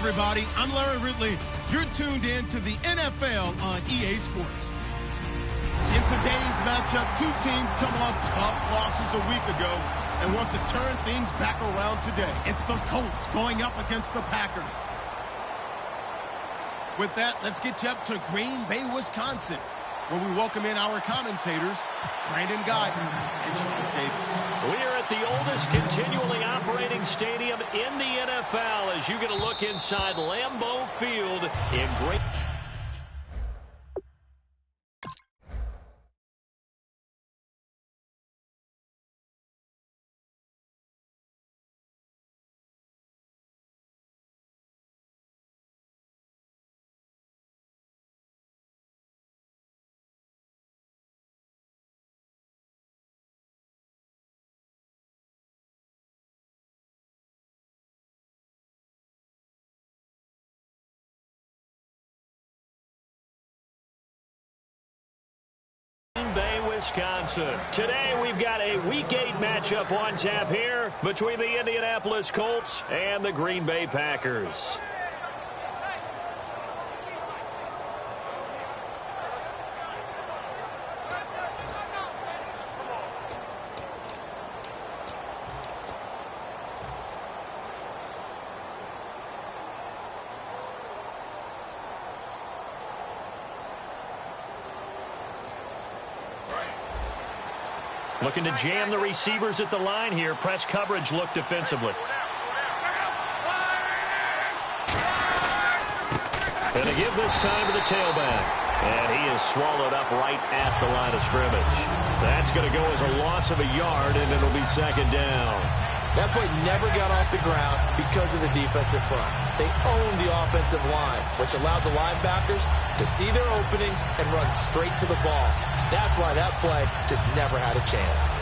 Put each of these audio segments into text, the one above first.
everybody. I'm Larry Ridley. You're tuned in to the NFL on EA Sports. In today's matchup, two teams come off tough losses a week ago and want to turn things back around today. It's the Colts going up against the Packers. With that, let's get you up to Green Bay, Wisconsin, where we welcome in our commentators, Brandon Guyton and Charles Davis. We are at the oldest continually operating stadium in the NFL as you get a look inside Lambeau Field in Great... Bay, Wisconsin. Today we've got a Week 8 matchup on tap here between the Indianapolis Colts and the Green Bay Packers. Looking to jam the receivers at the line here. Press coverage look defensively. And to give this time to the tailback. And he is swallowed up right at the line of scrimmage. That's going to go as a loss of a yard, and it'll be second down. That play never got off the ground because of the defensive front. They owned the offensive line, which allowed the linebackers to see their openings and run straight to the ball. That's why that play just never had a chance.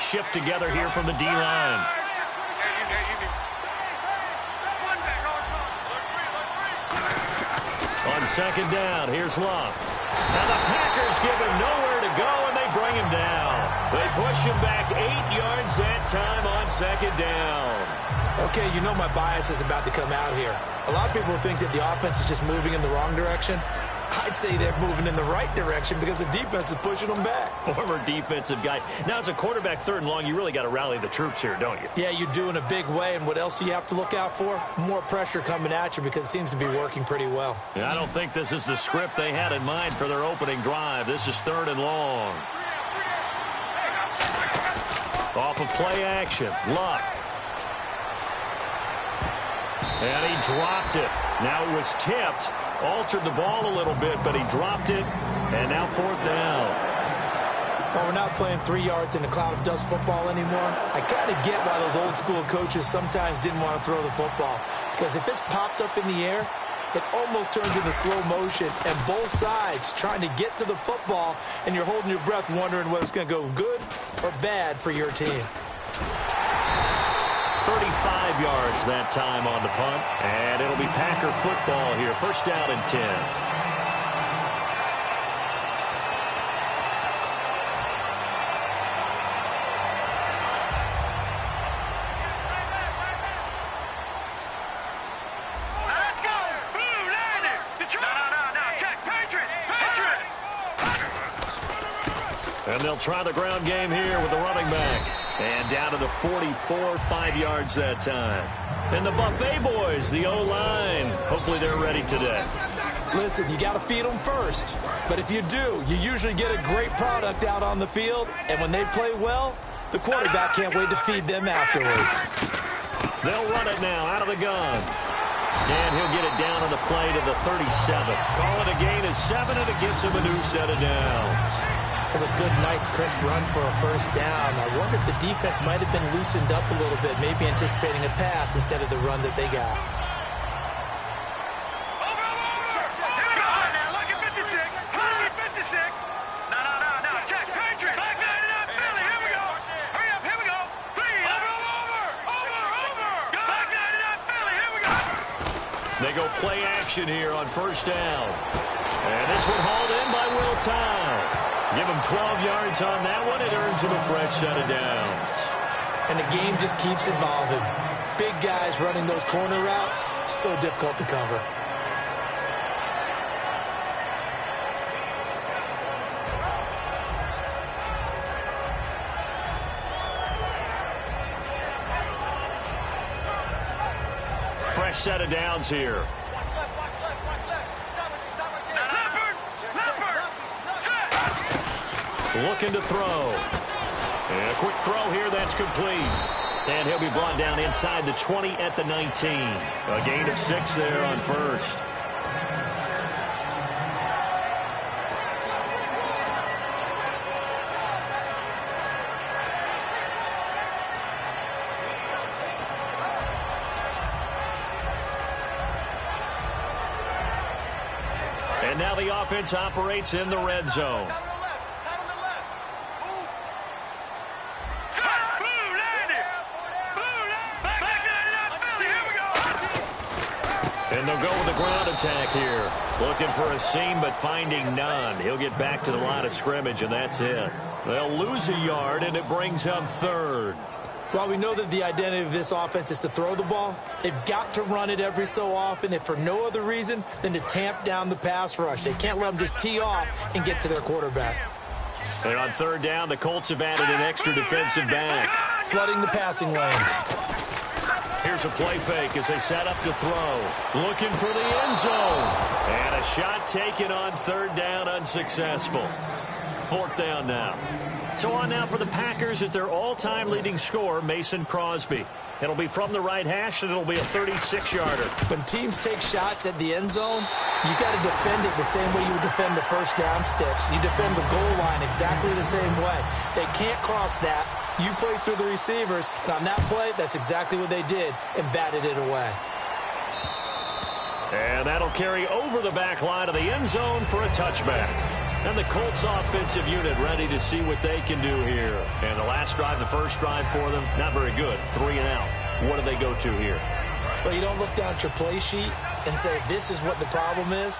Shift together here from the D-line. On second down, here's Love. And the Packers give him nowhere to go, and they bring him down. They push him back 8 yards that time on second down. Okay, you know my bias is about to come out here. A lot of people think that the offense is just moving in the wrong direction. I'd say they're moving in the right direction because the defense is pushing them back. Former defensive guy. Now, as a quarterback, third and long, you really got to rally the troops here, don't you? Yeah, you do in a big way. And what else do you have to look out for? More pressure coming at you because it seems to be working pretty well. Yeah, I don't think this is the script they had in mind for their opening drive. This is third and long. Off of play action. Luck. And he dropped it. Now it was tipped. Altered the ball a little bit, but he dropped it. And now fourth down. Well, we're not playing 3 yards in a cloud of dust football anymore. I kind of get why those old school coaches sometimes didn't want to throw the football. Because if it's popped up in the air, it almost turns into slow motion. And both sides trying to get to the football, and you're holding your breath wondering whether it's going to go good or bad for your team. 35 yards that time on the punt. And it'll be Packer football here. First down and 10. And they'll try the ground game here with the running back. And down to the 44, 5 yards that time. And the Buffet boys, the O-line. Hopefully they're ready today. Listen, you got to feed them first. But if you do, you usually get a great product out on the field. And when they play well, the quarterback can't wait to feed them afterwards. They'll run it now out of the gun. And he'll get it down on the play to the 37. Call it a gain of 7, and it gets him a new set of downs. That's a good, nice, crisp run for a first down. I wonder if the defense might have been loosened up a little bit, maybe anticipating a pass instead of the run that they got. Look at 56. Look at 56. No. Check. Patriot. Back line it up, Philly. Here we go. They go play action here on first down. And this one hauled in by Will Towne. Give him 12 yards on that one. It earns him a fresh set of downs. And the game just keeps evolving. Big guys running those corner routes, so difficult to cover. Fresh set of downs here. Looking to throw. And a quick throw here, that's complete. And he'll be brought down inside the 20 at the 19. A gain of 6 there on first. And now the offense operates in the red zone. And they'll go with a ground attack here. Looking for a seam, but finding none. He'll get back to the line of scrimmage, and that's it. They'll lose a yard, and it brings up third. While we know that the identity of this offense is to throw the ball, they've got to run it every so often, if for no other reason than to tamp down the pass rush. They can't let them just tee off and get to their quarterback. And on third down, the Colts have added an extra defensive back. Flooding the passing lanes. Here's a play fake as they set up to throw. Looking for the end zone. And a shot taken on third down, unsuccessful. Fourth down now. So on now for the Packers is their all-time leading scorer, Mason Crosby. It'll be from the right hash, and it'll be a 36-yarder. When teams take shots at the end zone, you got to defend it the same way you would defend the first down sticks. You defend the goal line exactly the same way. They can't cross that. You play through the receivers, and on that play, that's exactly what they did, and batted it away. And that'll carry over the back line of the end zone for a touchback. And the Colts offensive unit ready to see what they can do here. And the last drive, the first drive for them, not very good. 3 and out. What do they go to here? Well, you don't look down at your play sheet and say, this is what the problem is.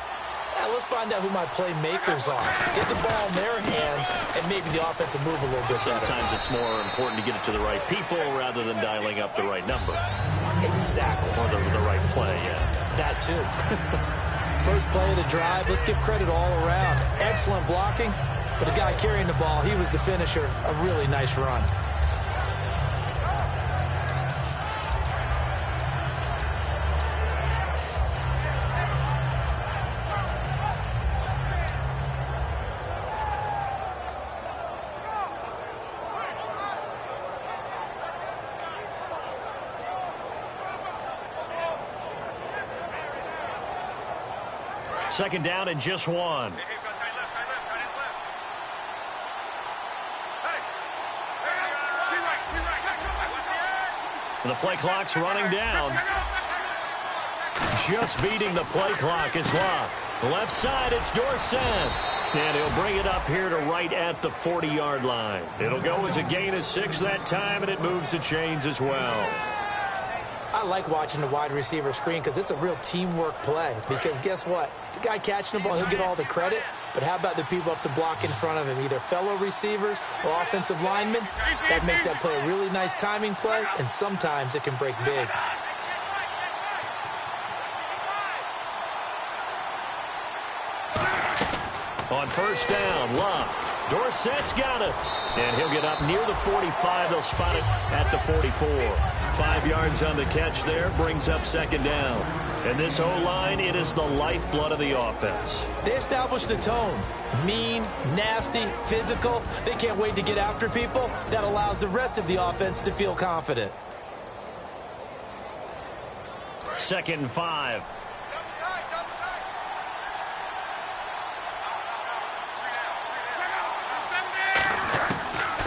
Let's find out who my playmakers are. Get the ball in their hands, and maybe the offense will move a little bit better. Sometimes it's more important to get it to the right people rather than dialing up the right number. Exactly. Or the right play, yeah. That too. First play of the drive, let's give credit all around. Excellent blocking, but the guy carrying the ball, he was the finisher. A really nice run. Second down and just one. The play clock's running down. Just beating the play clock is Luck. Left side, it's Dorsett. And he'll bring it up here to right at the 40-yard line. It'll go as a gain of 6 that time, and it moves the chains as well. I like watching the wide receiver screen because it's a real teamwork play. Because guess what? The guy catching the ball, he'll get all the credit. But how about the people up to block in front of him, either fellow receivers or offensive linemen? That makes that play a really nice timing play, and sometimes it can break big. On first down, Luck. Dorsett's got it. And he'll get up near the 45. They'll spot it at the 44. 5 yards on the catch there. Brings up second down. And this O-line, it is the lifeblood of the offense. They establish the tone. Mean, nasty, physical. They can't wait to get after people. That allows the rest of the offense to feel confident. 2nd and 5.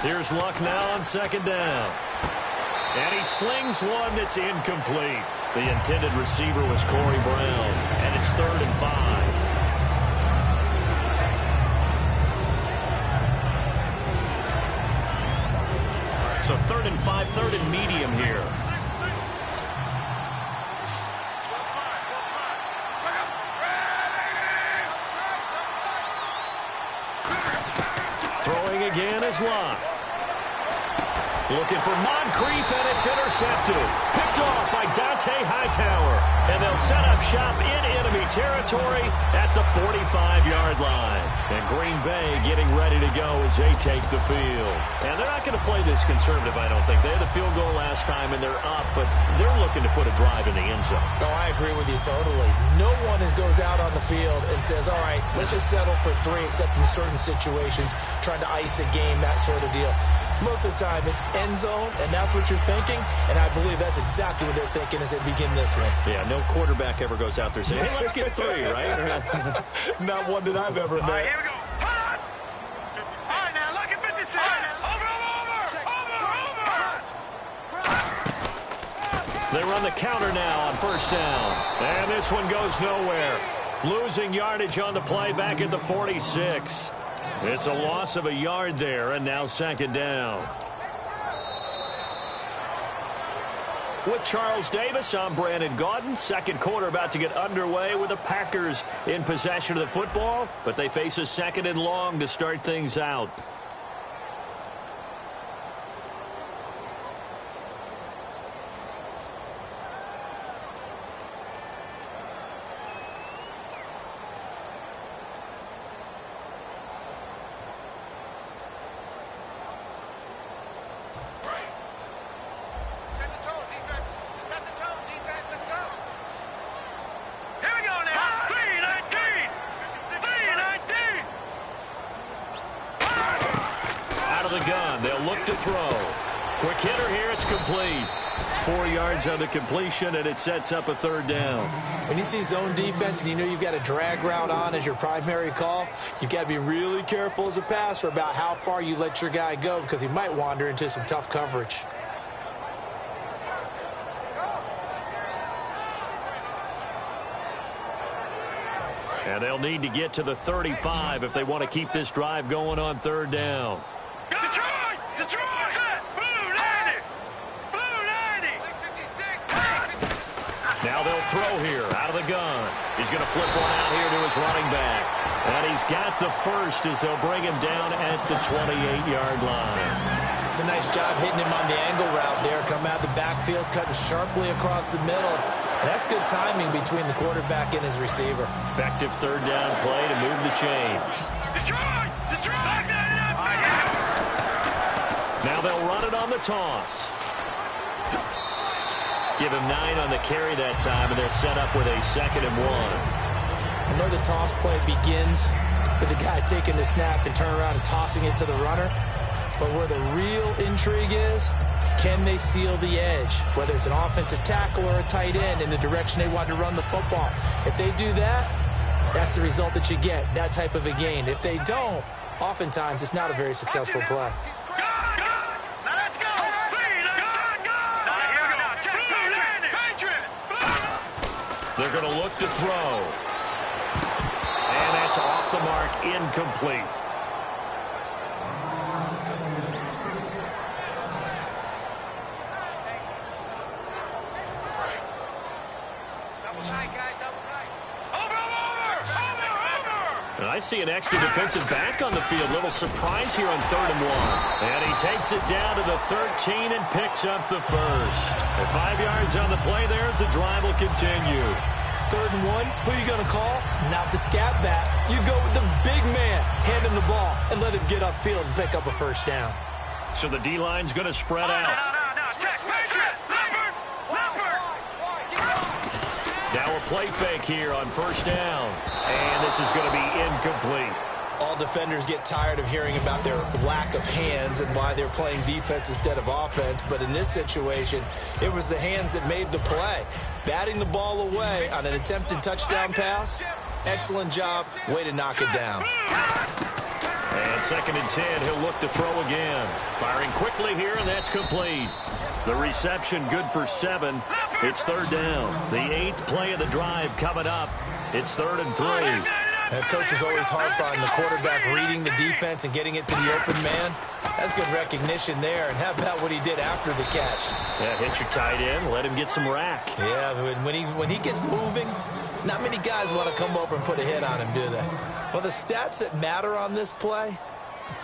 Here's Luck now on second down. And he slings one that's incomplete. The intended receiver was Corey Brown. And it's 3rd and 5. So 3rd and 5, 3rd and medium here. again is Locke. Looking for Moncrief, and it's intercepted. Picked off by Dante Hightower. And they'll set up shop in enemy territory at the 45-yard line. And Green Bay getting ready to go as they take the field. And they're not going to play this conservative, I don't think. They had the field goal last time, and they're up, but they're looking to put a drive in the end zone. Oh, I agree with you totally. No one goes out on the field and says, all right, let's just settle for 3, except in certain situations, trying to ice a game, that sort of deal. Most of the time, it's end zone, and that's what you're thinking, and I believe that's exactly what they're thinking as they begin this one. Yeah, no quarterback ever goes out there saying, hey, let's get 3, right? Not one that I've ever met. All right, here we go. Hold on. 56. All right, now, look at 56. Over. They run the counter now on first down. And this one goes nowhere. Losing yardage on the play back at the 46. It's a loss of a yard there, and now second down. With Charles Davis, I'm Brandon Gaudin. Second quarter about to get underway with the Packers in possession of the football, but they face a second and long to start things out. Quick hitter here, it's complete. 4 yards on the completion, and it sets up a third down. When you see zone defense and you know you've got a drag route on as your primary call, you've got to be really careful as a passer about how far you let your guy go because he might wander into some tough coverage. And they'll need to get to the 35 if they want to keep this drive going on third down. Detroit! Detroit! Set! Blue 90! Blue 90! 56! Now they'll throw here out of the gun. He's going to flip one out here to his running back. And he's got the first as they'll bring him down at the 28-yard line. It's a nice job hitting him on the angle route there. Coming out of the backfield, cutting sharply across the middle. And that's good timing between the quarterback and his receiver. Effective third down play to move the chains. Detroit! Detroit! Now they'll run it on the toss. Give him 9 on the carry that time, and they're set up with a 2nd and 1. I know the toss play begins with the guy taking the snap and turning around and tossing it to the runner. But where the real intrigue is, can they seal the edge? Whether it's an offensive tackle or a tight end in the direction they want to run the football. If they do that, that's the result that you get, that type of a gain. If they don't, oftentimes it's not a very successful play. They're going to look to throw. And that's off the mark, incomplete. And I see an extra defensive back on the field. Little surprise here on 3rd and 1. And he takes it down to the 13 and picks up the first. And 5 yards on the play there as the drive will continue. 3rd and 1, who are you going to call? Not the scat back. You go with the big man. Hand him the ball and let him get upfield and pick up a first down. So the D-line's going to spread out. Now a play fake here on first down. And this is going to be incomplete. All defenders get tired of hearing about their lack of hands and why they're playing defense instead of offense. But in this situation, it was the hands that made the play. Batting the ball away on an attempted touchdown pass. Excellent job. Way to knock it down. And 2nd and 10, he'll look to throw again. Firing quickly here, and that's complete. The reception good for 7. It's 3rd down. The 8th play of the drive coming up. It's 3rd and 3. And coaches always harp on the quarterback reading the defense and getting it to the open man. That's good recognition there. And how about what he did after the catch? Yeah, hit your tight end, let him get some rack. Yeah, when he gets moving, not many guys want to come over and put a hit on him, do they? Well, the stats that matter on this play,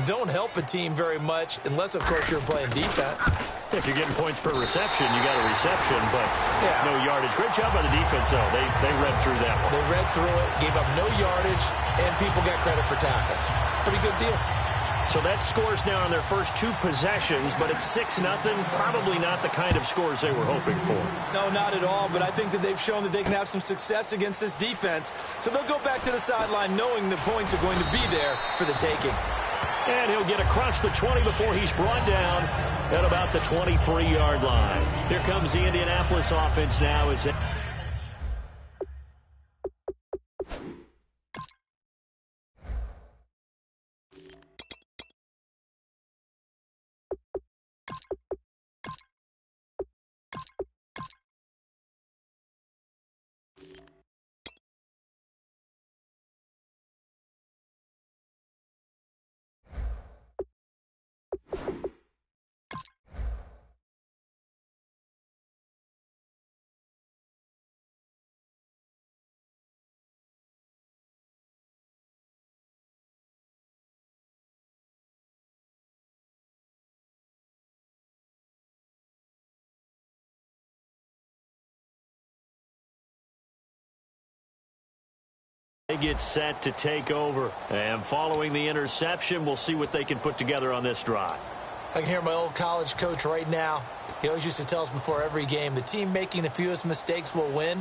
don't help a team very much unless, of course, you're playing defense. If you're getting points per reception, you got a reception, but no yardage. Great job by the defense, though. They read through that one. They read through it, gave up no yardage, and people got credit for tackles. Pretty good deal. So that scores now on their first 2 possessions, but it's 6-0. Probably not the kind of scores they were hoping for. No, not at all, but I think that they've shown that they can have some success against this defense. So they'll go back to the sideline knowing the points are going to be there for the taking. And he'll get across the 20 before he's brought down at about the 23-yard line. Here comes the Indianapolis offense now as they get set to take over. And following the interception, we'll see what they can put together on this drive. I can hear my old college coach right now. He always used to tell us before every game, the team making the fewest mistakes will win.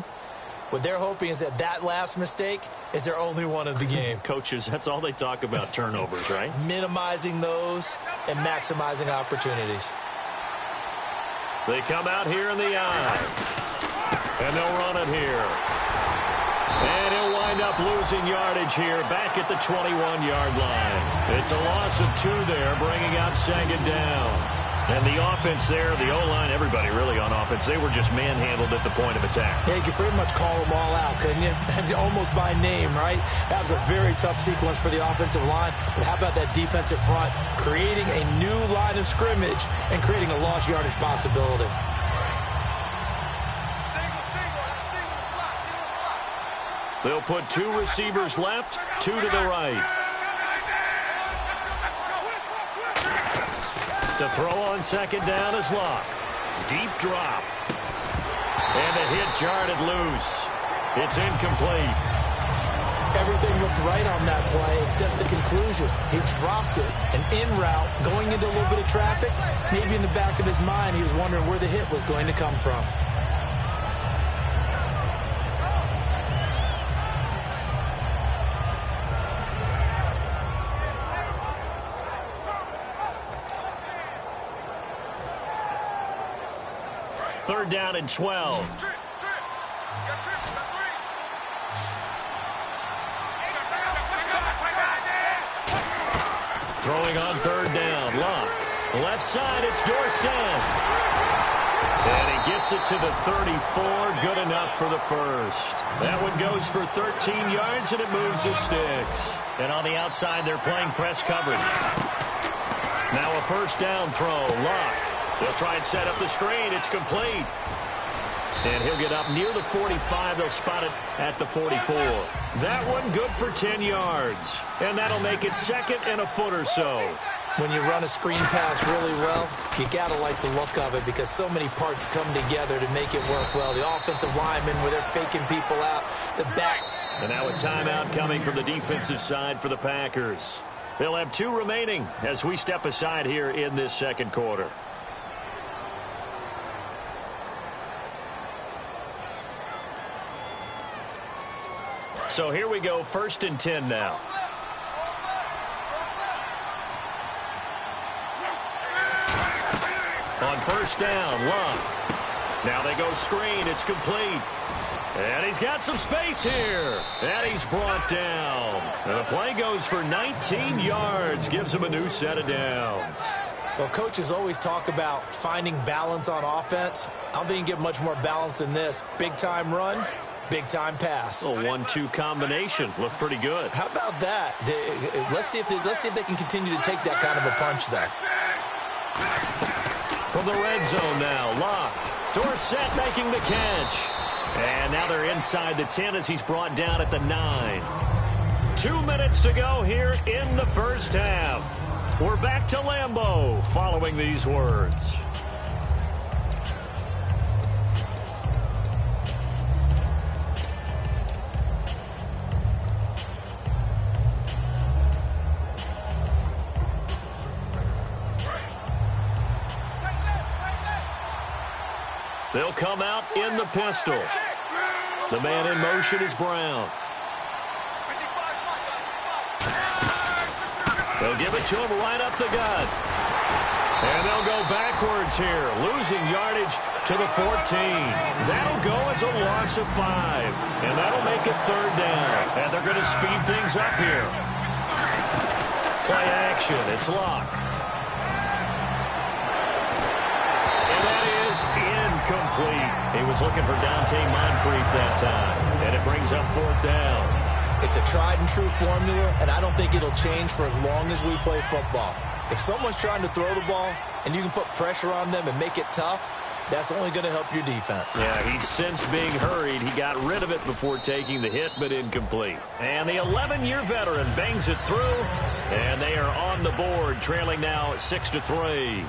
What they're hoping is that last mistake is their only one of the game. Coaches, that's all they talk about, turnovers, right? Minimizing those and maximizing opportunities. They come out here in the eye. And they'll run it here. And he'll wind up losing yardage here back at the 21-yard line. It's a loss of 2 there, bringing up 2nd down. And the offense there, the O-line, everybody really on offense, they were just manhandled at the point of attack. Yeah, you could pretty much call them all out, couldn't you? Almost by name, right? That was a very tough sequence for the offensive line. But how about that defensive front creating a new line of scrimmage and creating a lost yardage possibility? They'll put 2 receivers left, 2 to the right. To throw on 2nd down is Locke. Deep drop. And the hit jarred it loose. It's incomplete. Everything looked right on that play except the conclusion. He dropped it. An in route, going into a little bit of traffic. Maybe in the back of his mind, he was wondering where the hit was going to come from. Third down and 12. Throwing on 3rd down. Locke. Left side, it's Dorsett. And he gets it to the 34. Good enough for the first. That one goes for 13 yards, and it moves the sticks. And on the outside, they're playing press coverage. Now a 1st down throw. Locke. They'll try and set up the screen. It's complete. And he'll get up near the 45. They'll spot it at the 44. That one good for 10 yards. And that'll make it 2nd and a foot or so. When you run a screen pass really well, you got to like the look of it because so many parts come together to make it work well. The offensive linemen where they're faking people out. The backs. And now a timeout coming from the defensive side for the Packers. They'll have 2 remaining as we step aside here in this 2nd quarter. So here we go, 1st and 10 now. On 1st down, Locke. Now they go screen, it's complete. And he's got some space here. And he's brought down. And the play goes for 19 yards, gives him a new set of downs. Well, coaches always talk about finding balance on offense. I don't think you can get much more balance than this. Big-time run. Big-time pass. A 1-2 combination. Looked pretty good. How about that? Let's see if they can continue to take that kind of a punch there. From the red zone now, Locke. Dorsett making the catch. And now they're inside the 10 as he's brought down at the 9. 2 minutes to go here in the first half. We're back to Lambeau following these words. They'll come out in the pistol. The man in motion is Brown. They'll give it to him right up the gut. And they'll go backwards here, losing yardage to the 14. That'll go as a loss of 5. And that'll make it 3rd down. And they're going to speed things up here. Play action. It's locked. And that is incomplete. He was looking for Dante Moncrief that time. And it brings up 4th down. It's a tried-and-true formula, and I don't think it'll change for as long as we play football. If someone's trying to throw the ball and you can put pressure on them and make it tough, that's only going to help your defense. Yeah, he's since being hurried. He got rid of it before taking the hit, but incomplete. And the 11-year veteran bangs it through, and they are on the board, trailing now 6-3.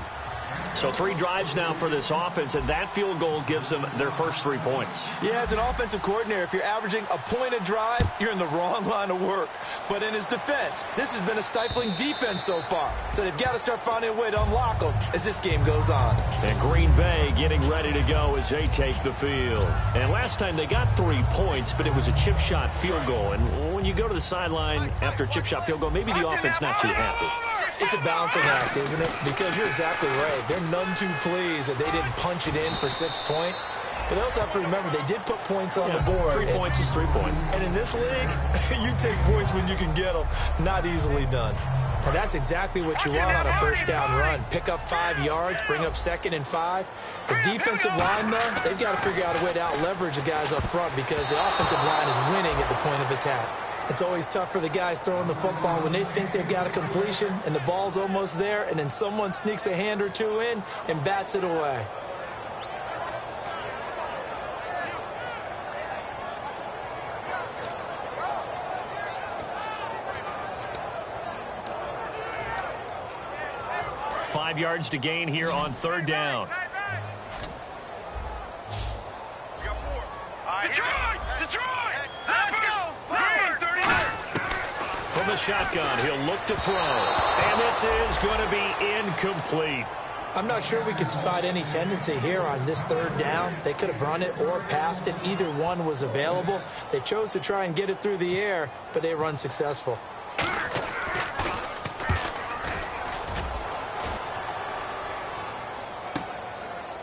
So 3 drives now for this offense, and that field goal gives them their first 3 points. Yeah, as an offensive coordinator, if you're averaging a point a drive, you're in the wrong line of work. But in his defense, this has been a stifling defense so far. So they've got to start finding a way to unlock them as this game goes on. And Green Bay getting ready to go as they take the field. And last time they got 3 points, but it was a chip shot field goal. And when you go to the sideline after a chip shot field goal, maybe the offense not too happy. It's a balancing act, isn't it? Because you're exactly right. They're none too pleased that they didn't punch it in for 6 points. But they also have to remember they did put points on the board. 3 points is 3 points. And in this league, you take points when you can get them. Not easily done. And that's exactly what you want on a first down run. Pick up 5 yards, bring up 2nd and 5. The defensive line, though, they've got to figure out a way to out-leverage the guys up front because the offensive line is winning at the point of attack. It's always tough for the guys throwing the football when they think they've got a completion and the ball's almost there, and then someone sneaks a hand or 2 in and bats it away. Five yards to gain here on 3rd down. Detroit! Let's go! From the shotgun, he'll look to throw. And this is going to be incomplete. I'm not sure we could spot any tendency here on this 3rd down. They could have run it or passed it. Either one was available. They chose to try and get it through the air, but they were unsuccessful.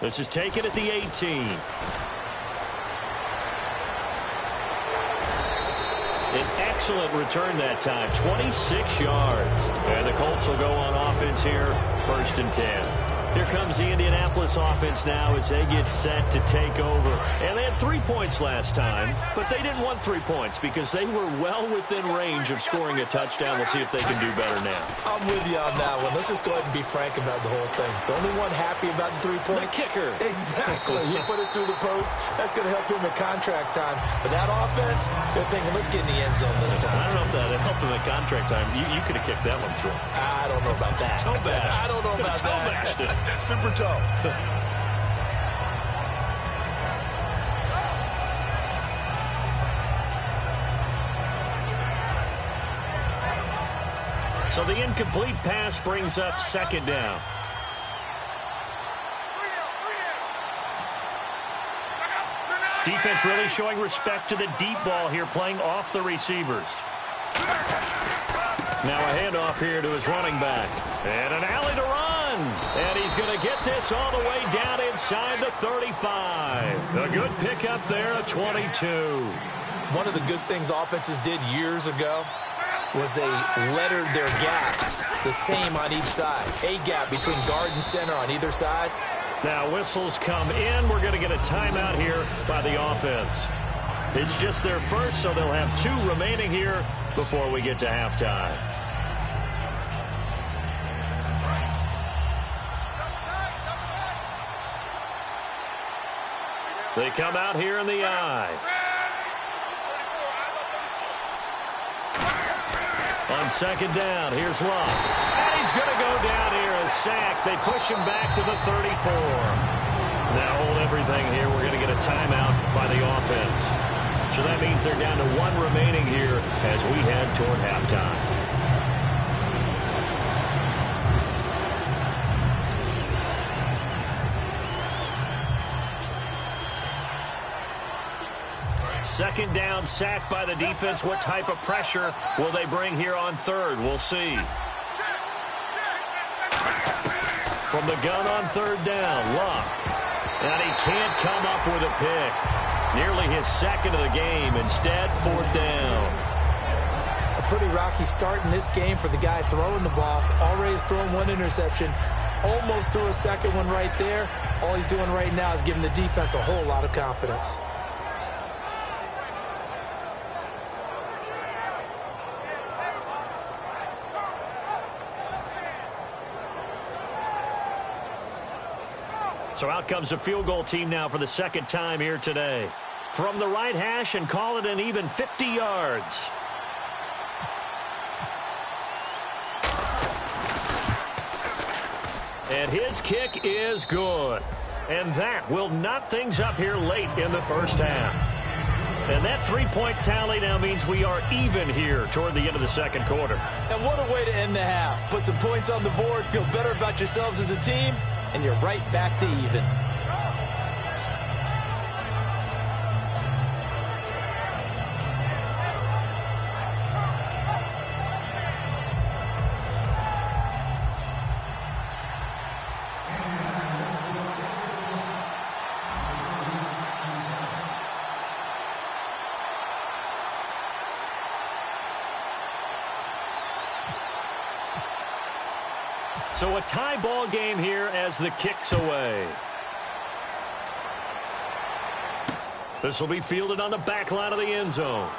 This is taken at the 18. An excellent return that time, 26 yards. And the Colts will go on offense here, 1st and 10. Here comes the Indianapolis offense now as they get set to take over. And they had 3 points last time, but they didn't want 3 points because they were well within range of scoring a touchdown. We'll see if they can do better now. I'm with you on that one. Let's just go ahead and be frank about the whole thing. The only one happy about the 3-point? The kicker. Exactly. You put it through the post. That's going to help him at contract time. But that offense, they're thinking, let's get in the end zone this time. I don't know if that helped him at contract time. You could have kicked that one through. I don't know about that. Toe bash. I don't know about Toe bashed it. Super toe. So the incomplete pass brings up 2nd down. Defense really showing respect to the deep ball here, playing off the receivers. Now a handoff here to his running back. And an alley to run. And he's going to get this all the way down inside the 35. A good pickup there at 22. One of the good things offenses did years ago was they lettered their gaps the same on each side. A gap between guard and center on either side. Now whistles come in. We're going to get a timeout here by the offense. It's just their first, so they'll have 2 remaining here before we get to halftime. They come out here in the eye. On second down, here's Love. And he's going to go down here, a sack. They push him back to the 34. Now hold everything here. We're going to get a timeout by the offense. So that means they're down to one remaining here as we head toward halftime. Second down, sack by the defense. What type of pressure will they bring here on third? We'll see. From the gun on third down, Luck. And he can't come up with a pick. Nearly his second of the game. Instead, fourth down. A pretty rocky start in this game for the guy throwing the ball. Already has thrown one interception. Almost threw a second one right there. All he's doing right now is giving the defense a whole lot of confidence. So out comes the field goal team now for the second time here today. From the right hash and call it an even 50 yards. And his kick is good. And that will knot things up here late in the first half. And that three-point tally now means we are even here toward the end of the second quarter. And what a way to end the half. Put some points on the board, feel better about yourselves as a team, and you're right back to even. So a tie ball game here as the kick's away. This will be fielded on the back line of the end zone.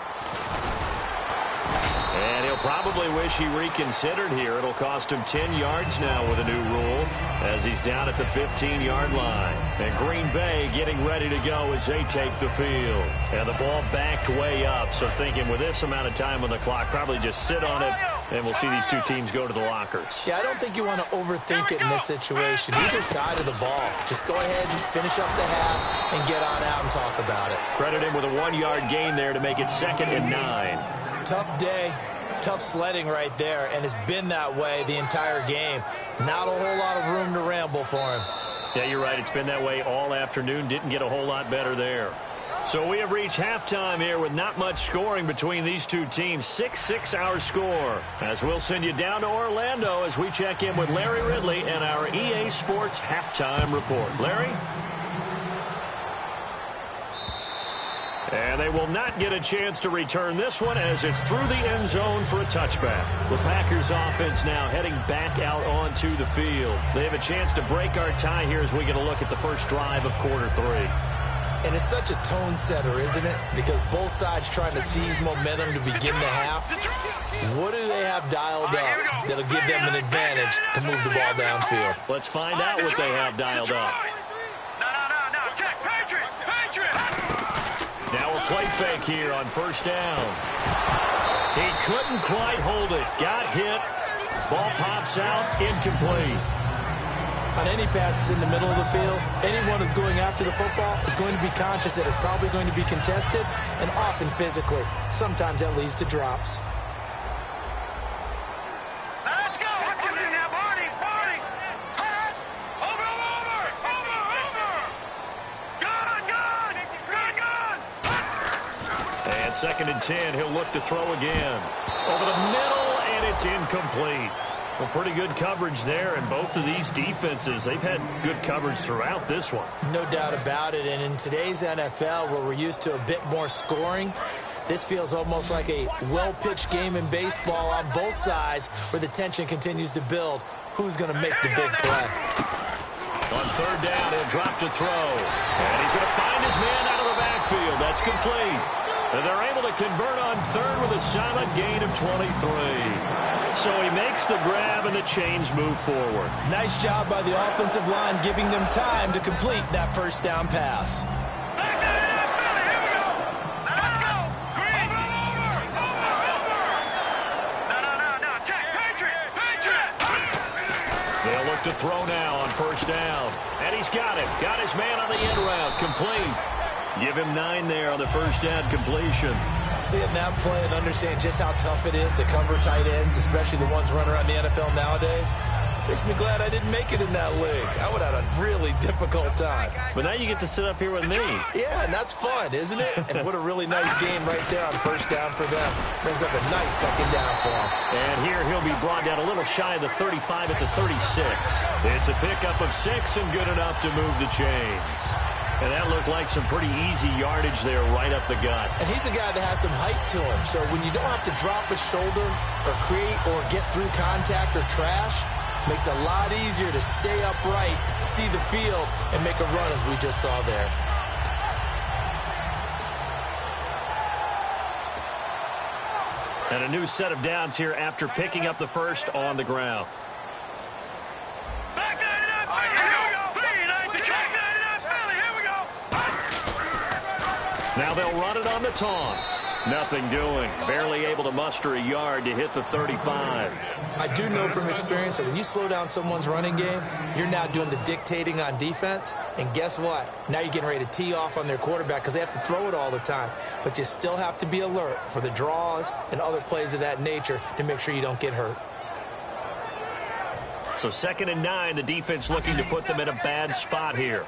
And he'll probably wish he reconsidered here. It'll cost him 10 yards now with a new rule as he's down at the 15-yard line. And Green Bay getting ready to go as they take the field. And the ball backed way up. So thinking with this amount of time on the clock, probably just sit on it, and we'll see these two teams go to the lockers. Yeah, I don't think you want to overthink it in this situation. Either side of the ball. Just go ahead and finish up the half and get on out and talk about it. Credit him with a 1-yard gain there to make it 2nd and 9. Tough day. Tough sledding right there, and it's been that way the entire game. Not a whole lot of room to ramble for him. Yeah, you're right. It's been that way all afternoon. Didn't get a whole lot better there. So we have reached halftime here with not much scoring between these two teams. 6-6 our score. As we'll send you down to Orlando as we check in with Larry Ridley and our EA Sports Halftime Report. Larry? And they will not get a chance to return this one as it's through the end zone for a touchback. The Packers offense now heading back out onto the field. They have a chance to break our tie here as we get a look at the first drive of quarter 3. And it's such a tone setter, isn't it? Because both sides trying to seize momentum to begin the half. What do they have dialed up that'll give them an advantage to move the ball downfield? Let's find out what they have dialed up. No. Check. Patriot. Now a play fake here on first down. He couldn't quite hold it. Got hit. Ball pops out. Incomplete. On any passes in the middle of the field, anyone who's going after the football is going to be conscious that it's probably going to be contested and often physically. Sometimes that leads to drops. Let's go. What's in there, Barney? Over. Gun. And 2nd and 10. He'll look to throw again. Over the middle, and it's incomplete. Well, pretty good coverage there, and both of these defenses, they've had good coverage throughout this one. No doubt about it, and in today's NFL, where we're used to a bit more scoring, this feels almost like a well-pitched game in baseball on both sides where the tension continues to build. Who's going to make the big play? On third down, he'll drop to throw, and he's going to find his man out of the backfield. That's complete. And they're able to convert on third with a solid gain of 23. So he makes the grab and the chains move forward. Nice job by the offensive line giving them time to complete that first down pass. Here we go. Let's go. Green. Over. look to throw now on first down. And he's got it. Got his man on the end route. Complete. Give him 9 there on the first down completion. Seeing that play and understand just how tough it is to cover tight ends, especially the ones running around the NFL nowadays, makes me glad I didn't make it in that league. I would have had a really difficult time. But now you get to sit up here with me. Yeah, and that's fun, isn't it? And what a really nice game right there on first down for them. Brings up a nice second down for him. And here he'll be brought down a little shy of the 35 at the 36. It's a pickup of 6 and good enough to move the chains. And that looked like some pretty easy yardage there right up the gut. And he's a guy that has some height to him. So when you don't have to drop a shoulder or create or get through contact or trash, makes it a lot easier to stay upright, see the field, and make a run as we just saw there. And a new set of downs here after picking up the first on the ground. Now they'll run it on the toss. Nothing doing. Barely able to muster a yard to hit the 35. I do know from experience that when you slow down someone's running game, you're now doing the dictating on defense. And guess what? Now you're getting ready to tee off on their quarterback because they have to throw it all the time. But you still have to be alert for the draws and other plays of that nature to make sure you don't get hurt. So 2nd and 9, the defense looking to put them in a bad spot here.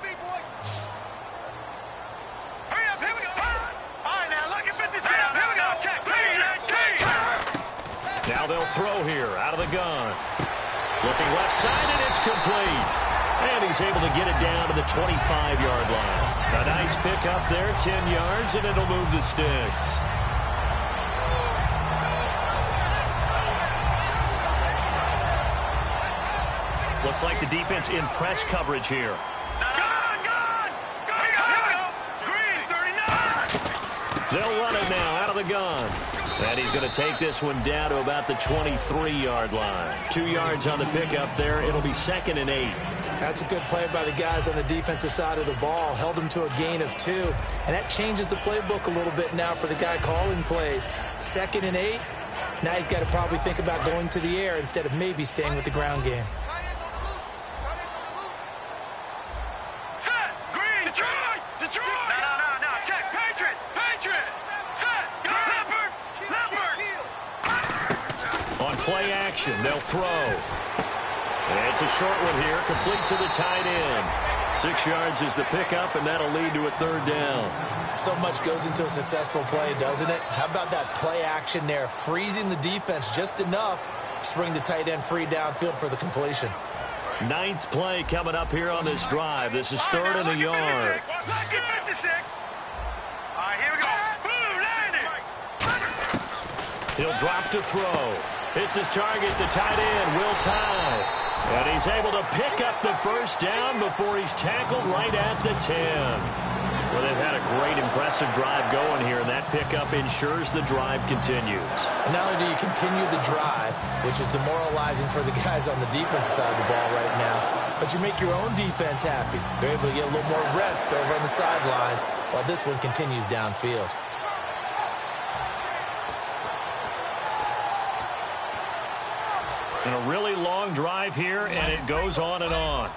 Now they'll throw here out of the gun. Looking left side, and it's complete. And he's able to get it down to the 25-yard line. A nice pickup there, 10 yards, and it'll move the sticks. Looks like the defense in press coverage here. They'll run it now out of the gun. And he's going to take this one down to about the 23-yard line. 2 yards on the pickup there. It'll be 2nd and 8. That's a good play by the guys on the defensive side of the ball. Held them to a gain of 2. And that changes the playbook a little bit now for the guy calling plays. 2nd and 8. Now he's got to probably think about going to the air instead of maybe staying with the ground game. Play action. They'll throw. It's a short one here, complete to the tight end. 6 yards is the pickup, and that'll lead to a 3rd down. So much goes into a successful play, doesn't it? How about that play action there, freezing the defense just enough to bring the tight end free downfield for the completion. 9th play coming up here on this drive. This is 3rd and a yard. He'll drop to throw. It's his target, the tight end, Will Tye. And he's able to pick up the first down before he's tackled right at the 10. Well, they've had a great, impressive drive going here, and that pickup ensures the drive continues. And not only do you continue the drive, which is demoralizing for the guys on the defensive side of the ball right now, but you make your own defense happy. They're able to get a little more rest over on the sidelines while this one continues downfield. And a really long drive here, and it goes on and on.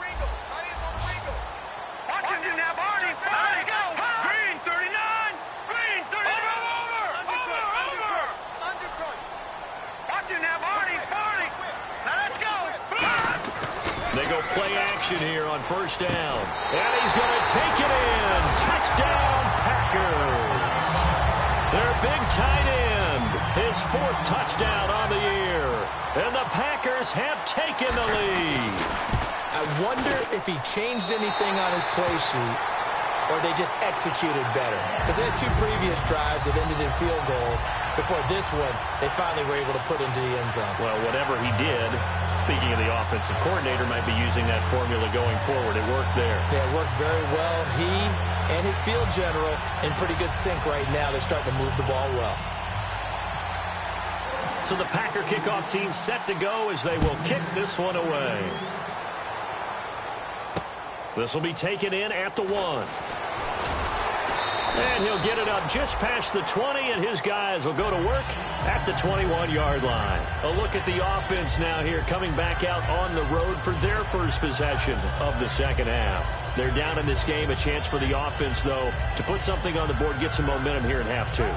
They go play action here on first down. And he's going to take it in. Touchdown, Packers. Their big tight end. His 4th touchdown on the year. And the Packers have taken the lead. I wonder if he changed anything on his play sheet or they just executed better. Because they had 2 previous drives that ended in field goals. Before this one, they finally were able to put into the end zone. Well, whatever he did, speaking of the offensive coordinator, might be using that formula going forward. It worked there. Yeah, it works very well. He and his field general in pretty good sync right now. They're starting to move the ball well. So the Packer kickoff team set to go as they will kick this one away. This will be taken in at the 1. And he'll get it up just past the 20, and his guys will go to work at the 21-yard line. A look at the offense now here, coming back out on the road for their first possession of the second half. They're down in this game. A chance for the offense, though, to put something on the board, get some momentum here in half two.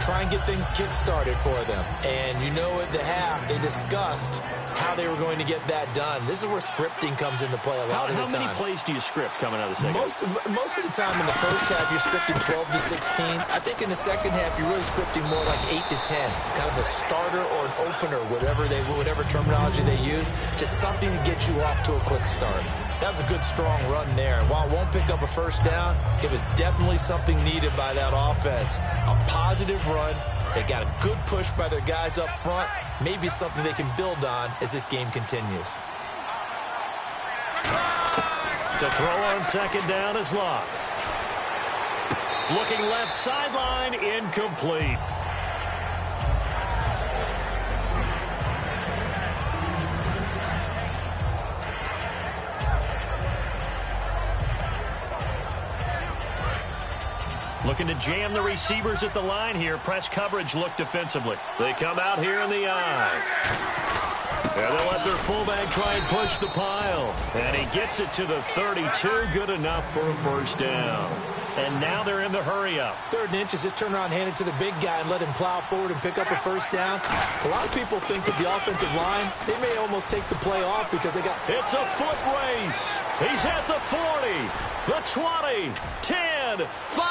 Try and get things kick-started for them. And you know at the half, they discussed how they were going to get that done. This is where scripting comes into play a lot of the time. How many plays do you script coming out of the second half? Most of the time in the first half, you're scripting 12 to 16. I think in the second half, you're really scripting more like 8 to 10. Kind of a starter or an opener, whatever terminology they use. Just something to get you off to a quick start. That was a good, strong run there. And while it won't pick up a first down, it was definitely something needed by that offense. A positive run. They got a good push by their guys up front. Maybe something they can build on as this game continues. To throw on second down is Locke. Looking left sideline, incomplete. Looking to jam the receivers at the line here. Press coverage look defensively. They come out here in the eye. And they'll let their fullback try and push the pile. And he gets it to the 32. Good enough for a first down. And now they're in the hurry-up. 3rd and inches, just turn around, hand it to the big guy, and let him plow forward and pick up a first down. A lot of people think that the offensive line, they may almost take the play off because they got... It's a foot race. He's at the 40, the 20, 10, 5.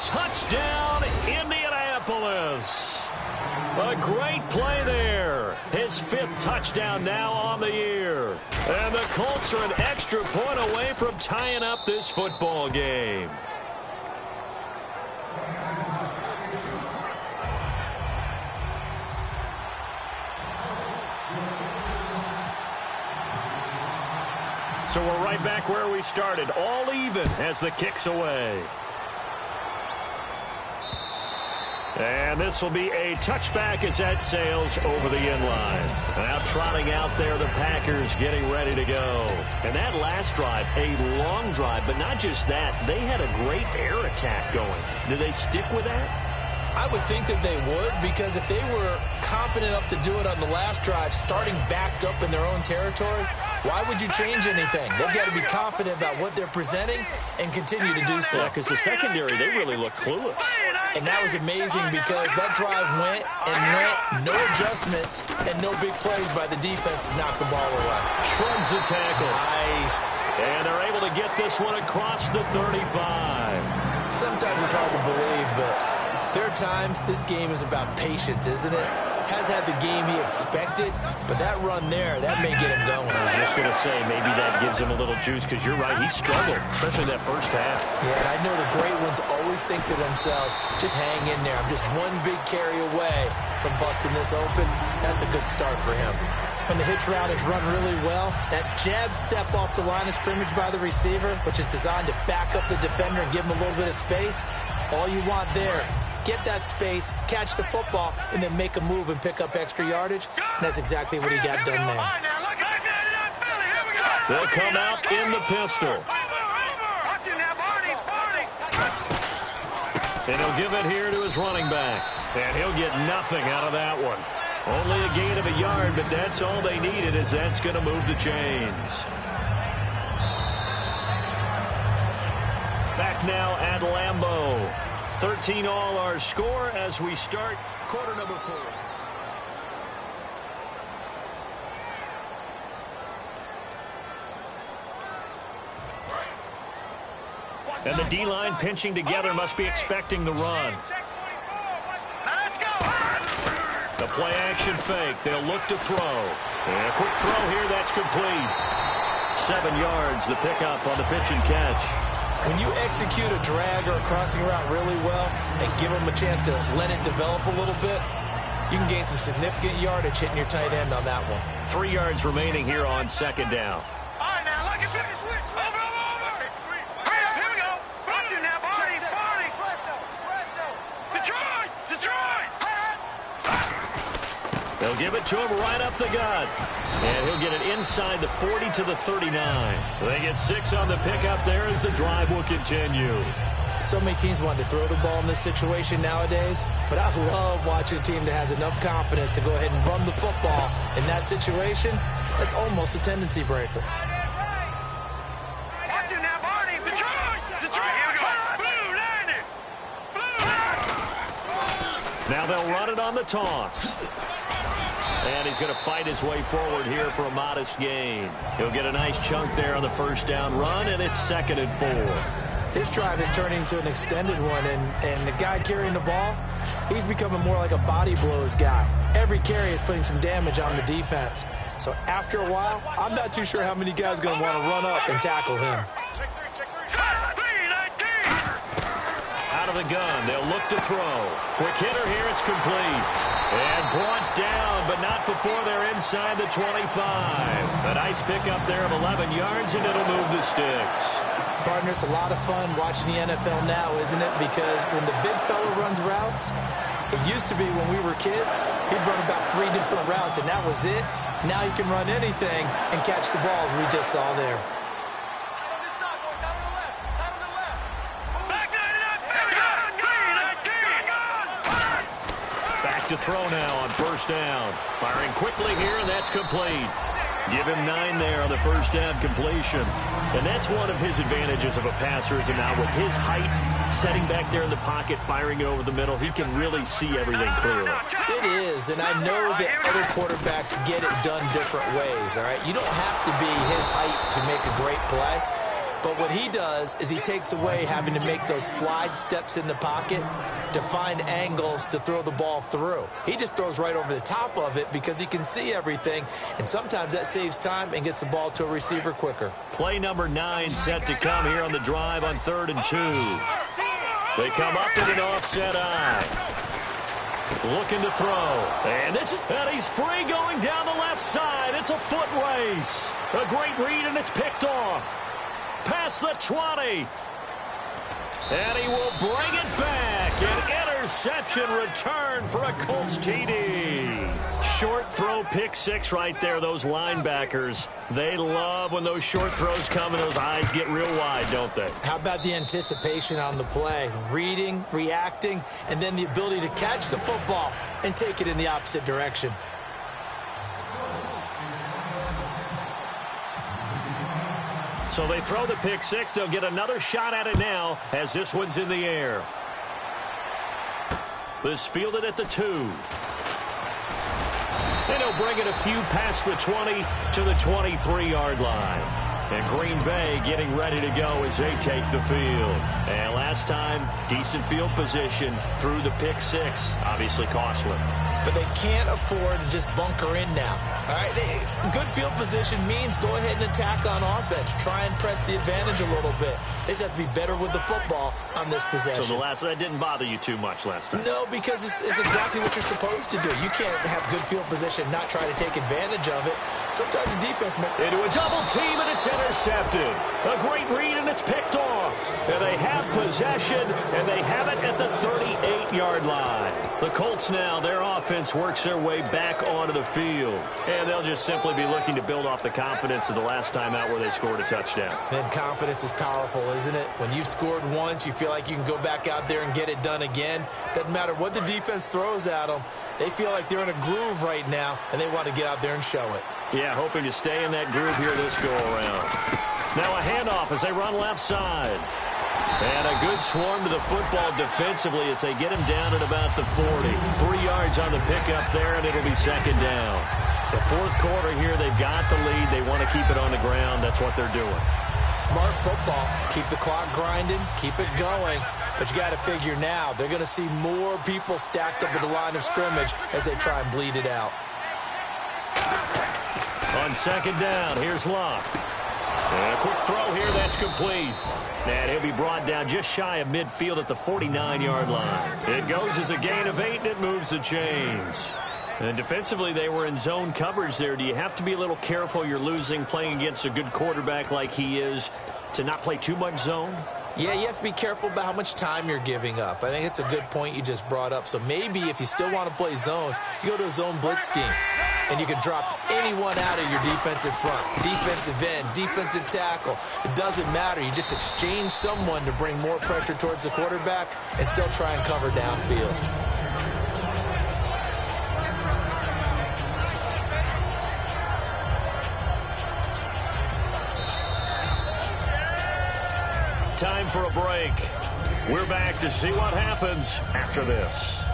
Touchdown, Indianapolis. A great play there. His 5th touchdown now on the year. And the Colts are an extra point away from tying up this football game. So we're right back where we started, all even as the kick's away. And this will be a touchback as that sails over the end line. Now trotting out there, the Packers getting ready to go. And that last drive, a long drive, but not just that. They had a great air attack going. Do they stick with that? I would think that they would, because if they were confident enough to do it on the last drive, starting backed up in their own territory, why would you change anything? They've got to be confident about what they're presenting and continue to do so. Yeah, because the secondary, they really look clueless. And that was amazing because that drive went and went, no adjustments, and no big plays by the defense to knock the ball away. Shrugs the tackle. Nice. And they're able to get this one across the 35. Sometimes it's hard to believe, but there are times this game is about patience, isn't it? Has had the game he expected, but that run there, that may get him going. I was just going to say, maybe that gives him a little juice, because you're right, he struggled, especially that first half. Yeah, and I know the great ones always think to themselves, just hang in there. I'm just one big carry away from busting this open. That's a good start for him. When the hitch route is run really well, that jab step off the line of scrimmage by the receiver, which is designed to back up the defender and give him a little bit of space, all you want there. Get that space, catch the football, and then make a move and pick up extra yardage. And that's exactly what he got done there. They'll come out in the pistol. And he'll give it here to his running back. And he'll get nothing out of that one. Only a gain of a yard, but that's all they needed, as that's going to move the chains. Back now at Lambeau. 13 all our score as we start quarter number 4. And the D-line pinching together, must be expecting the run. The play action fake. They'll look to throw. And a quick throw here, that's complete. 7 yards, the pickup on the pitch and catch. When you execute a drag or a crossing route really well and give them a chance to let it develop a little bit, you can gain some significant yardage hitting your tight end on that one. 3 yards remaining here on second down. All right, now, look at this. Over. Hurry up, here we go. Watch it now, Barney. Detroit. They'll give it to him right up the gut. And he'll get it inside the 40 to the 39. They get 6 on the pickup there as the drive will continue. So many teams want to throw the ball in this situation nowadays, but I love watching a team that has enough confidence to go ahead and run the football in that situation. That's almost a tendency breaker. Watch it now, Barney. Detroit! Here we go. Blue, line it. Blue. Now they'll run it on the toss. And he's going to fight his way forward here for a modest gain. He'll get a nice chunk there on the first down run, and it's 2nd and 4. This drive is turning into an extended one, and the guy carrying the ball, he's becoming more like a body blows guy. Every carry is putting some damage on the defense. So after a while, I'm not too sure how many guys are going to want to run up and tackle him. Out of the gun, they'll look to throw. Quick hitter here, it's complete. And brought down, but not before they're inside the 25. A nice pickup there of 11 yards, and it'll move the sticks. Partner, it's a lot of fun watching the NFL now, isn't it? Because when the big fella runs routes, it used to be when we were kids, he'd run about 3 different routes, and that was it. Now he can run anything and catch the balls we just saw there. Back to throw now on first down. Firing quickly here, and that's complete. Give him 9 there on the first down completion. And that's one of his advantages of a passer, is now with his height, setting back there in the pocket, firing it over the middle, he can really see everything clearly. It is, and I know that other quarterbacks get it done different ways, all right? You don't have to be his height to make a great play. But what he does is he takes away having to make those slide steps in the pocket to find angles to throw the ball through. He just throws right over the top of it because he can see everything, and sometimes that saves time and gets the ball to a receiver quicker. Play number 9 set to come here on the drive on 3rd and 2. They come up in an offset eye. Looking to throw. And he's free going down the left side. It's a foot race. A great read, and it's picked off. Past the 20. And he will bring it back. An interception return for a Colts TD. Short throw pick 6 right there. Those linebackers, they love when those short throws come and those eyes get real wide, don't they? How about the anticipation on the play? Reading, reacting, and then the ability to catch the football and take it in the opposite direction. So they throw the pick 6. They'll get another shot at it now as this one's in the air. This fielded at the 2. And he'll bring it a few past the 20 to the 23-yard line. And Green Bay getting ready to go as they take the field. And last time, decent field position through the pick 6. Obviously costly. But they can't afford to just bunker in now. All right, good field position means go ahead and attack on offense. Try and press the advantage a little bit. They just have to be better with the football on this possession. So that didn't bother you too much last time? No, because it's exactly what you're supposed to do. You can't have good field position, not try to take advantage of it. Sometimes the defense into a double team, and it's intercepted. A great read, and it's picked off. And they have possession, and they have it at the 38-yard line. The Colts now, their offense works their way back onto the field. And they'll just simply be looking to build off the confidence of the last time out where they scored a touchdown. Then confidence is powerful, isn't it? When you've scored once, you feel like you can go back out there and get it done again. Doesn't matter what the defense throws at them. They feel like they're in a groove right now, and they want to get out there and show it. Yeah, hoping to stay in that groove here this go-around. Now a handoff as they run left side. And a good swarm to the football defensively as they get him down at about the 40. 3 yards on the pickup there, and it'll be 2nd down. The 4th quarter here, they've got the lead. They want to keep it on the ground. That's what they're doing. Smart football. Keep the clock grinding. Keep it going. But you got to figure now, they're going to see more people stacked up at the line of scrimmage as they try and bleed it out. On 2nd down, here's Locke. And a quick throw here, that's complete. And he'll be brought down just shy of midfield at the 49-yard line. It goes as a gain of 8, and it moves the chains. And defensively, they were in zone coverage there. Do you have to be a little careful? You're losing, playing against a good quarterback like he is, to not play too much zone? Yeah, you have to be careful about how much time you're giving up. I think it's a good point you just brought up. So maybe if you still want to play zone, you go to a zone blitz scheme. And you can drop anyone out of your defensive front, defensive end, defensive tackle. It doesn't matter. You just exchange someone to bring more pressure towards the quarterback and still try and cover downfield. Time for a break. We're back to see what happens after this.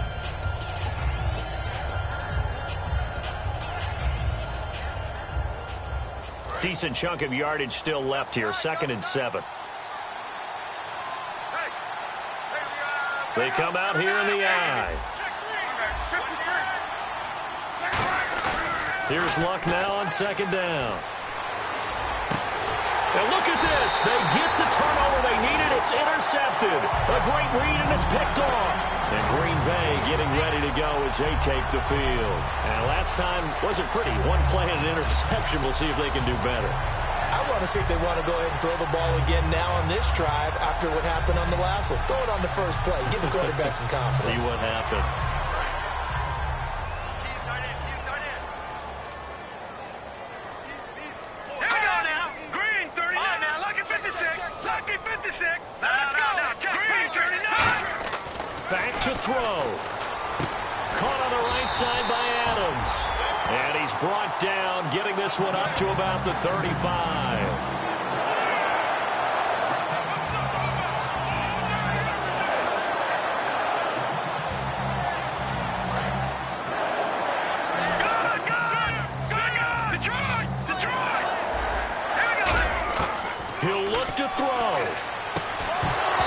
Decent chunk of yardage still left here. 2nd and 7. They come out here in the eye. Here's Luck now on 2nd down. And look at this. They get the turnover they needed. It's intercepted. A great read, and it's picked off. And Green Bay getting ready to go as they take the field. And last time wasn't pretty. One play and an interception. We'll see if they can do better. I want to see if they want to go ahead and throw the ball again now on this drive after what happened on the last one. Throw it on the first play. Give the quarterback some confidence. See what happens. Back to throw. Caught on the right side by Adams. And he's brought down, getting this one up to about the 35. He'll look to throw.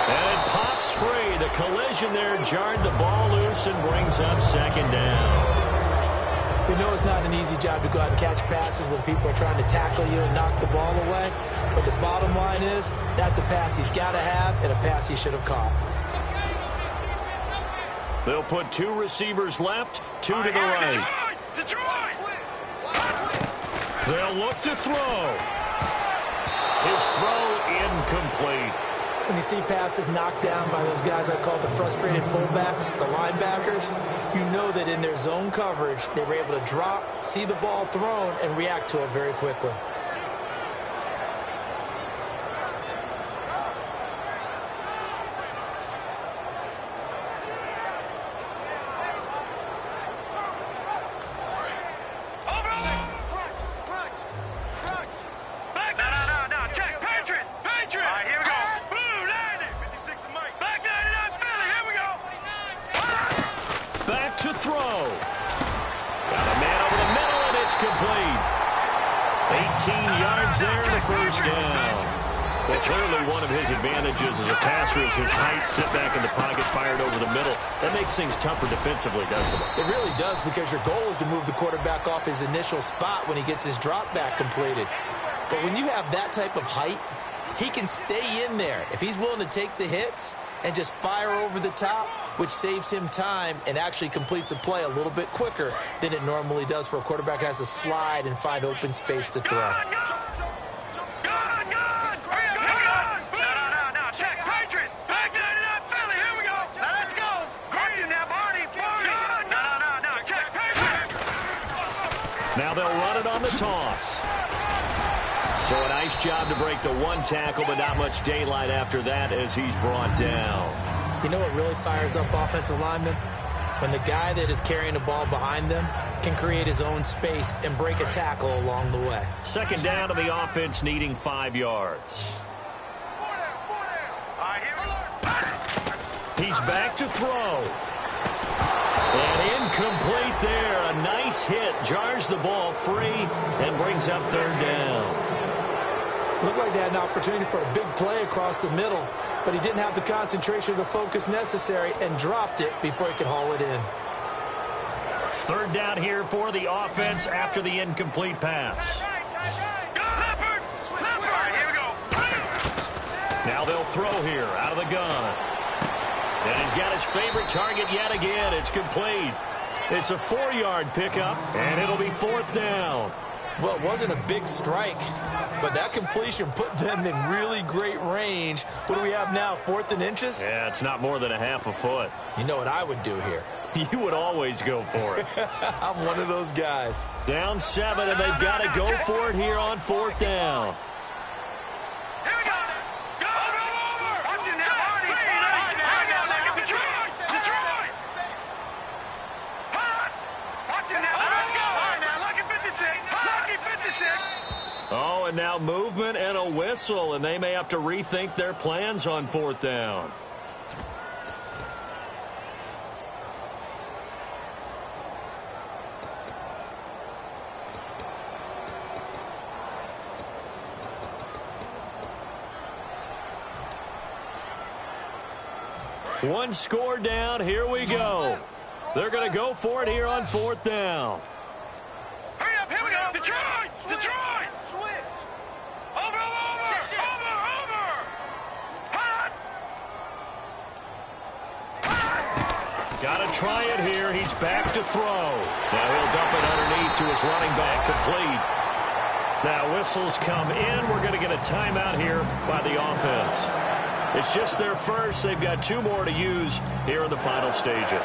And it pops free. The collision there jarred the ball loose and brings up 2nd down. We know it's not an easy job to go out and catch passes when people are trying to tackle you and knock the ball away. But the bottom line is, that's a pass he's got to have and a pass he should have caught. They'll put 2 receivers left, 2 to the right. They'll look to throw. His throw incomplete. When you see passes knocked down by those guys I call the frustrated fullbacks, the linebackers, you know that in their zone coverage, they were able to drop, see the ball thrown, and react to it very quickly. To throw. Got a man over the middle, and it's complete. 18 yards there in the first down. Well, clearly one of his advantages as a passer is his height. Sit back in the pocket, fired over the middle. That makes things tougher defensively, doesn't it? It really does, because your goal is to move the quarterback off his initial spot when he gets his drop back completed. But when you have that type of height, he can stay in there. If he's willing to take the hits and just fire over the top, which saves him time and actually completes a play a little bit quicker than it normally does for a quarterback who has to slide and find open space to throw. Now they'll run it on the toss. So a nice job to break the 1 tackle, but not much daylight after that as he's brought down. You know what really fires up offensive linemen? When the guy that is carrying the ball behind them can create his own space and break a tackle along the way. 2nd down to the offense, needing 5 yards. He's back to throw. And incomplete there. A nice hit. Jars the ball free and brings up 3rd down. Looked like they had an opportunity for a big play across the middle, but he didn't have the concentration or the focus necessary and dropped it before he could haul it in. 3rd down here for the offense after the incomplete pass. Now they'll throw here out of the gun. And he's got his favorite target yet again. It's complete. It's a 4-yard pickup, and it'll be 4th down. Well, it wasn't a big strike, but that completion put them in really great range. What do we have now, 4th and inches? Yeah, it's not more than a half a foot. You know what I would do here? You would always go for it. I'm one of those guys. Down 7, and they've got to go for it here on 4th down. Here we go. Go, over. Watch it now, Arnie. Detroit. Watch it now. Let's go. All right, now, lucky 56. Lucky 56. Oh, and now movement and a whistle, and they may have to rethink their plans on 4th down. One score down. Here we go. They're going to go for it here on 4th down. Hurry up. Here we go. Detroit. Switch. Over. Hot. Got to try it here. He's back to throw. Now he'll dump it underneath to his running back, complete. Now whistles come in. We're going to get a timeout here by the offense. It's just their first. They've got 2 more to use here in the final stages.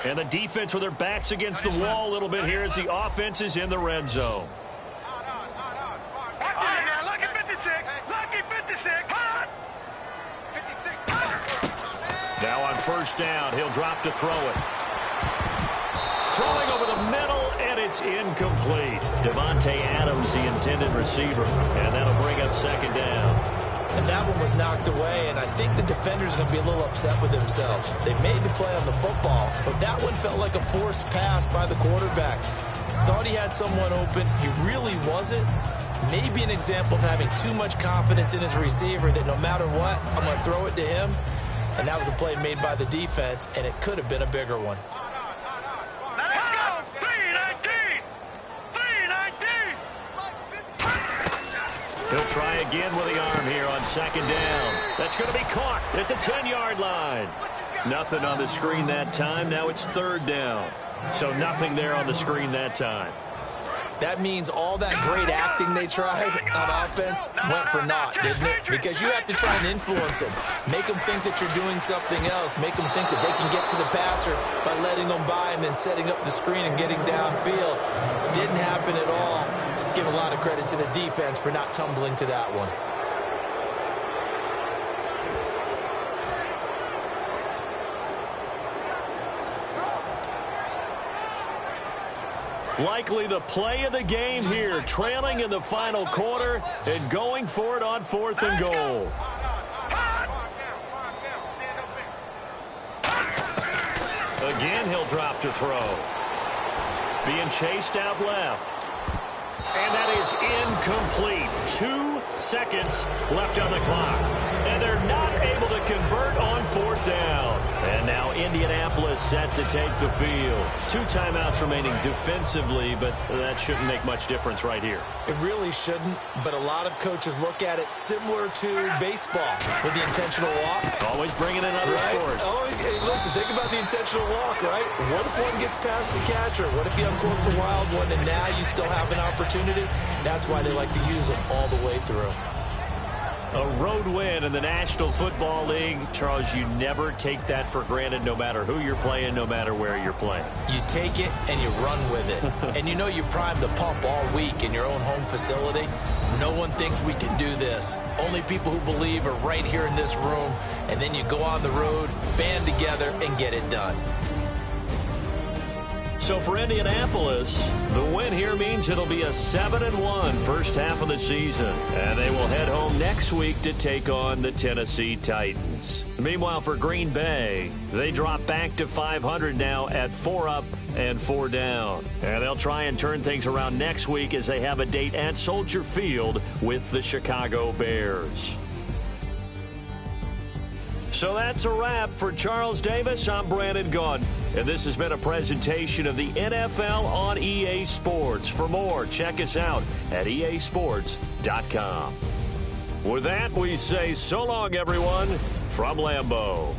And the defense with their backs against the wall a little bit here as the offense is in the red zone. Watch it now. Lucky 56. Lucky 56. Hot. 56. Now on 1st down, he'll drop to throw it. Throwing over the middle, and it's incomplete. Devontae Adams, the intended receiver, and that'll bring up 2nd down. And that one was knocked away, and I think the defenders are going to be a little upset with themselves. They made the play on the football, but that one felt like a forced pass by the quarterback. Thought he had someone open. He really wasn't. Maybe an example of having too much confidence in his receiver that no matter what, I'm going to throw it to him. And that was a play made by the defense, and it could have been a bigger one. Let's go. 319. He'll try again with the arm here on 2nd down. That's going to be caught at the 10-yard line. Nothing on the screen that time. Now it's 3rd down. So nothing there on the screen that time. That means all that great acting they tried on offense went for naught, didn't it? Because you have to try and influence them. Make them think that you're doing something else. Make them think that they can get to the passer by letting them by and then setting up the screen and getting downfield. Didn't happen at all. Give a lot of credit to the defense for not tumbling to that one. Likely the play of the game here, trailing in the final quarter and going for it on 4th and goal. Again, he'll drop to throw. Being chased out left. And that is incomplete. 2 seconds left on the clock. And they're not able to convert on 4th down. And now Indianapolis set to take the field. 2 timeouts remaining defensively, but that shouldn't make much difference right here. It really shouldn't, but a lot of coaches look at it similar to baseball with the intentional walk. Always bringing in other sports. Always, hey, listen, think about the intentional walk, right? What if one gets past the catcher? What if he uncorks a wild one and now you still have an opportunity? That's why they like to use them all the way through. A road win in the National Football League. Charles, you never take that for granted no matter who you're playing, no matter where you're playing. You take it and you run with it. And you know you primed the pump all week in your own home facility. No one thinks we can do this. Only people who believe are right here in this room. And then you go on the road, band together, and get it done. So for Indianapolis, the win here means it'll be a 7-1 first half of the season. And they will head home next week to take on the Tennessee Titans. Meanwhile, for Green Bay, they drop back to 500 now at 4 up and 4 down. And they'll try and turn things around next week as they have a date at Soldier Field with the Chicago Bears. So that's a wrap. For Charles Davis, I'm Brandon Gaudin, and this has been a presentation of the NFL on EA Sports. For more, check us out at easports.com. With that, we say so long, everyone, from Lambeau.